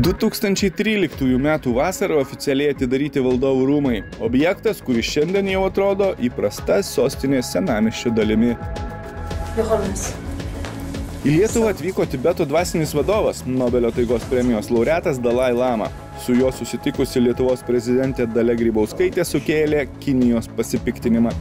2013 m. vasarą oficialiai atidaryti Valdovų rūmai. Objektas, kuris šiandien jau atrodo įprasta sostinės senamiesčio dalimi. Į Lietuvą atvyko Tibeto dvasinis vadovas, Nobelio taikos premijos laureatas Dalai Lama. Su juo susitikusi Lietuvos prezidentė Dalia Grybauskaitė sukėlė Kinijos pasipiktinimą.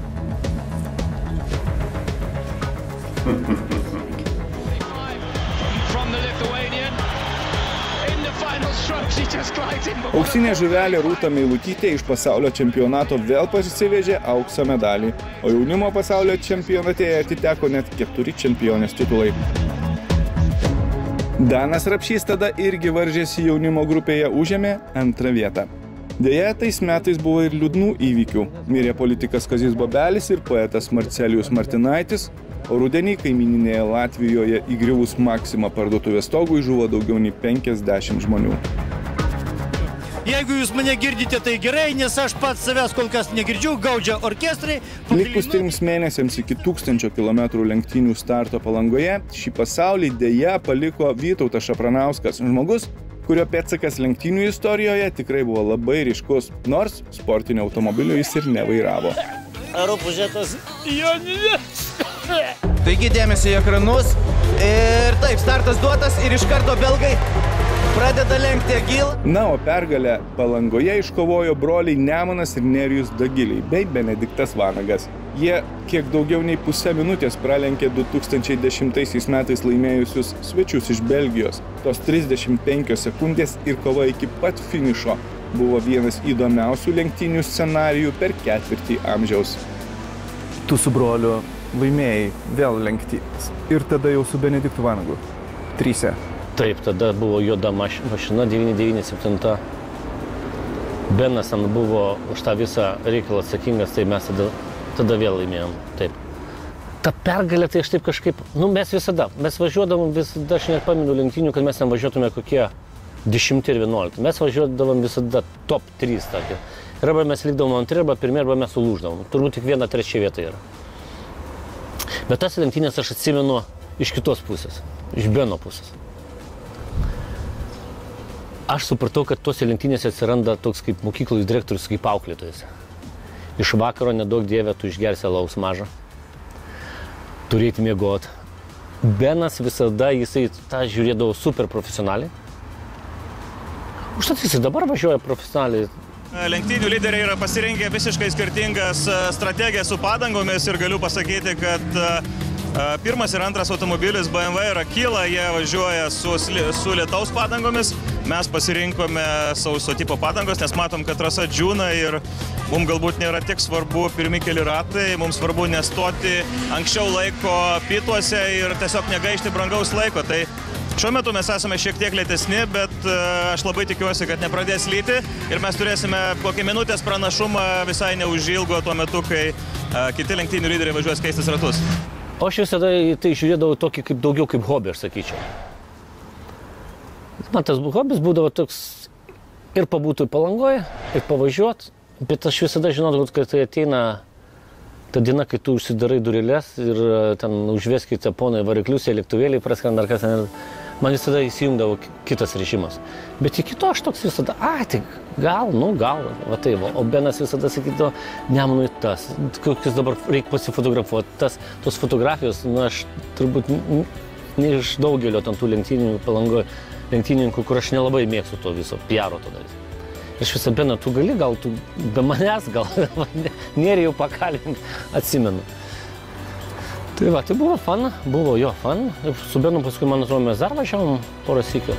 Auksinė žuvelė Rūta Meilutytė iš pasaulio čempionato vėl pasivežė aukso medalį, o jaunimo pasaulio čempionate atiteko net 4 čempionės titulai. Danas Rapšys tada irgi varžėsi jaunimo grupėje, užėmė 2. vietą. Deja, tais metais buvo ir liūdnų įvykių. Mirė politikas Kazys Bobelis ir poetas Marcelijus Martinaitis, o rudenį kaimyninėje Latvijoje įgriuvus Maxima parduotuvės stogui žuvo daugiau nei 50 žmonių. Jeigu jūs mane girdite, tai gerai, nes aš pats savęs kol kas negirdžiu, gaudžia orkestrai. Likus 3 mėnesiams iki 1000 km lenktynių starto Palangoje, šį pasaulį deja paliko Vytautas Šapranauskas, žmogus, kurio pėdsakas lenktynių istorijoje tikrai buvo labai ryškus, nors sportinio automobilio jis ir nevairavo. Aeropužėtas Joninės. Taigi dėmesį į ekranus ir taip, startas duotas ir iš karto belgai pradeda lenkti Agilą. Na, o pergalę Palangoje iškovojo broliai Nemunas ir Nerijus Dagiliai bei Benediktas Vanagas. Jie kiek daugiau nei pusę minutės pralenkė 2010 metais laimėjusius svečius iš Belgijos. Tos 35 sekundės ir kova iki pat finišo buvo vienas įdomiausių lenktynių scenarijų per ketvirtį amžiaus. Tu su broliu laimėjai vėl lenktynės ir tada jau su Benediktu Vanagu. 3. Taip, tada buvo juoda mašina 997. Benas ten buvo už tą visą reikalą atsakingas, tai mes tada vėl laimėjom. Taip. Ta pergalė, tai aš taip kažkaip, mes važiuodavom visada, aš net pamenu lenktynių, kad mes ten važiuotume kokie 10 ir 11. Mes važiuodavom visada top 3 tokie. Ir arba mes likdavom 2, arba 1, arba mes sulūždavom. Turbūt tik 1/3 vieta yra. Bet tas lenktynės aš atsimenu iš kitos pusės, iš Beno pusės. Aš supratau, kad tose lenktynėse atsiranda toks kaip mokyklos direktorius, kaip auklėtojas. Iš vakaro nedaug dievė, tu išgersi alaus mažą, turėti miegot. Benas visada, jisai tą žiūrėdavo super profesionaliai. Užtat jisai dabar važiuoja profesionaliai. Lenktynių lyderiai yra pasirengę visiškai skirtingas strategijas su padangomis ir galiu pasakyti, kad pirmas ir antras automobilis BMW ir Aquila, jie važiuoja su lietaus padangomis. Mes pasirinkome sauso tipo padangos, nes matom, kad trasa džiūna ir mums galbūt nėra tiek svarbu pirmi keli ratai, mums svarbu nestoti anksčiau laiko pituose ir tiesiog negaišti brangaus laiko. Tai šiuo metu mes esame šiek tiek lėtesni, bet aš labai tikiuosi, kad nepradės lyti ir mes turėsime kokį minutės pranašumą visai neužilgo tuo metu, kai kiti lenktynių lyderiai važiuos keistis ratus. O aš visada tai žiūrėdavau tokį kaip daugiau kaip hobį, aš sakyčiau. Man tas hobis būdavo toks ir pabūtų Palangoje, ir pavažiuot, bet aš visada žinodavau, kad tai ateina ta diena, kai tu užsidarai dureles ir ten užveskite ponai variklius, lėktuvėliai praskrenda ar kas, man visada įsijungdavo kitas režimas. Bet iki to aš toks visada, tai gal, va tai va. O Benas visada sakydavo, Nemunui tas, kokius dabar reikia pasifotografuoti, tos fotografijos, aš turbūt ne iš daugelio tų lenktynių Palangoje, lenktynininkų, kur aš nelabai mėgstu to viso PR-o to daryti. Aš visą Beną, tu gali, gal tu be manęs, gal Nerijų pakalbinti, atsimenu. Tai va, tai buvo fan, buvo jo fan. Su Benu paskui, man atrodo, mes dar važiavom porą sykių.